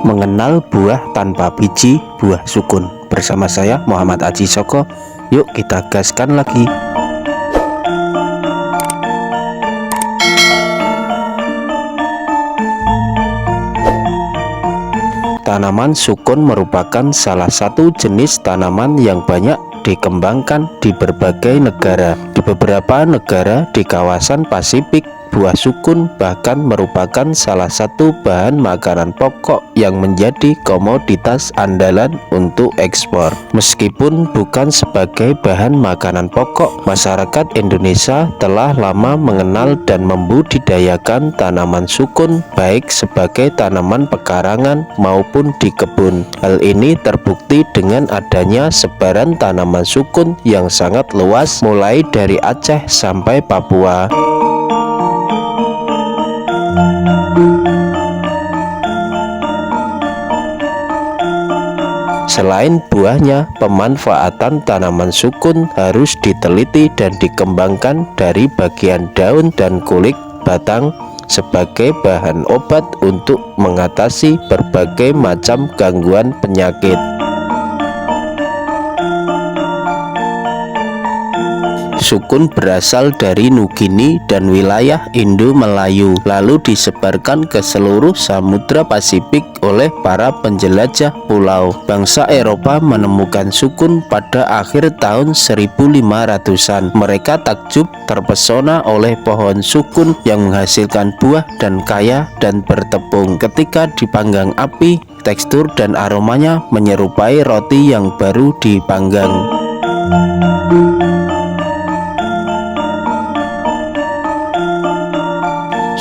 Mengenal buah tanpa biji, buah sukun. Bersama saya Muhammad Aji Soko. Yuk kita gaskan lagi. Tanaman sukun merupakan salah satu jenis tanaman yang banyak dikembangkan di berbagai negara. Di beberapa negara di kawasan Pasifik, buah sukun bahkan merupakan salah satu bahan makanan pokok yang menjadi komoditas andalan untuk ekspor. Meskipun bukan sebagai bahan makanan pokok, masyarakat Indonesia telah lama mengenal dan membudidayakan tanaman sukun baik sebagai tanaman pekarangan maupun di kebun. Hal ini terbukti dengan adanya sebaran tanaman sukun yang sangat luas mulai dari Aceh sampai Papua. Selain buahnya, pemanfaatan tanaman sukun harus diteliti dan dikembangkan dari bagian daun dan kulit batang sebagai bahan obat untuk mengatasi berbagai macam gangguan penyakit. Sukun berasal dari Nugini dan wilayah Indo-Melayu, lalu disebarkan ke seluruh Samudra Pasifik oleh para penjelajah pulau. Bangsa Eropa menemukan sukun pada akhir tahun 1500-an. Mereka takjub terpesona oleh pohon sukun yang menghasilkan buah dan kaya dan bertepung. Ketika dipanggang api, tekstur dan aromanya menyerupai roti yang baru dipanggang.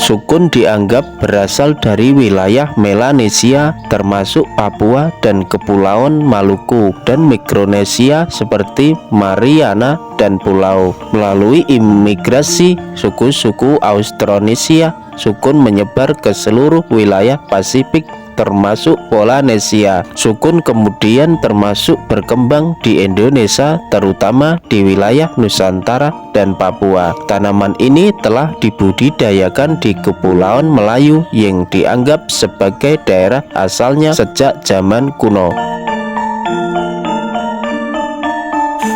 Sukun dianggap berasal dari wilayah Melanesia termasuk Papua dan Kepulauan Maluku dan Mikronesia seperti Mariana dan Pulau. Melalui imigrasi suku-suku Austronesia, sukun menyebar ke seluruh wilayah Pasifik termasuk Polinesia. Sukun kemudian termasuk berkembang di Indonesia, terutama di wilayah Nusantara dan Papua. Tanaman ini telah dibudidayakan di Kepulauan Melayu yang dianggap sebagai daerah asalnya sejak zaman kuno.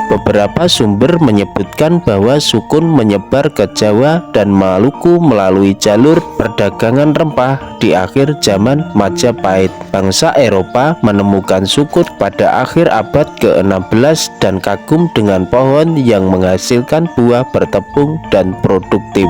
Beberapa sumber menyebutkan bahwa sukun menyebar ke Jawa dan Maluku melalui jalur perdagangan rempah di akhir zaman Majapahit. Bangsa Eropa menemukan sukun pada akhir abad ke-16 dan kagum dengan pohon yang menghasilkan buah bertepung dan produktif.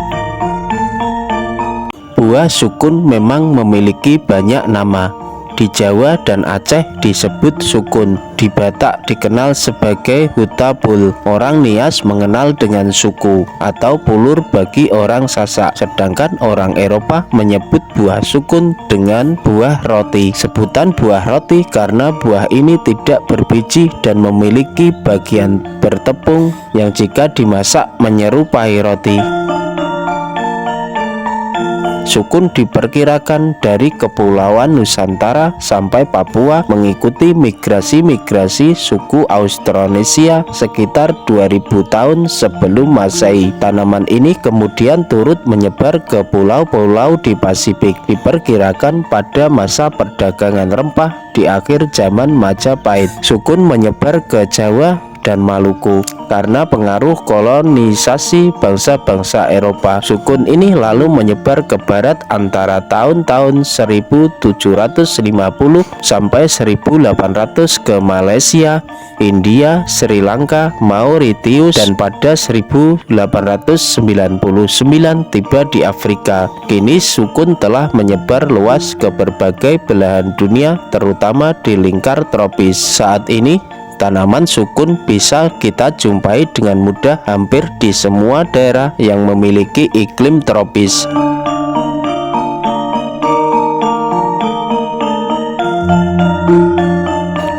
Buah sukun memang memiliki banyak nama. Di Jawa dan Aceh disebut sukun, di Batak dikenal sebagai hutabul, orang Nias mengenal dengan suku atau pulur bagi orang Sasak, sedangkan orang Eropa menyebut buah sukun dengan buah roti. Sebutan buah roti karena buah ini tidak berbiji dan memiliki bagian bertepung yang jika dimasak menyerupai roti. Sukun diperkirakan dari Kepulauan Nusantara sampai Papua mengikuti migrasi-migrasi suku Austronesia sekitar 2000 tahun sebelum Masehi. Tanaman ini kemudian turut menyebar ke pulau-pulau di Pasifik. Diperkirakan pada masa perdagangan rempah di akhir zaman Majapahit. Sukun menyebar ke Jawa dan Maluku karena pengaruh kolonisasi bangsa-bangsa Eropa. Sukun ini lalu menyebar ke barat antara tahun-tahun 1750 sampai 1800 ke Malaysia, India, Sri Lanka, Mauritius, dan pada 1899 tiba di Afrika. Kini sukun telah menyebar luas ke berbagai belahan dunia, terutama di lingkar tropis. Saat ini tanaman sukun bisa kita jumpai dengan mudah hampir di semua daerah yang memiliki iklim tropis.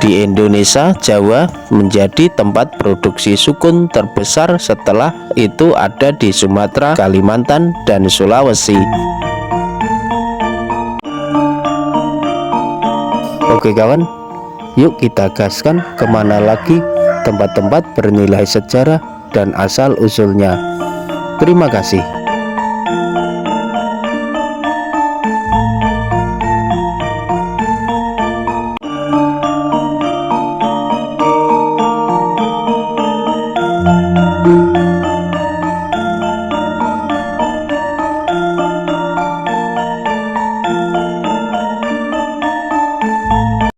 Di Indonesia, Jawa menjadi tempat produksi sukun terbesar, setelah itu ada di Sumatera, Kalimantan, dan Sulawesi. Oke kawan, yuk kita gaskan kemana lagi tempat-tempat bernilai sejarah dan asal-usulnya. Terima kasih.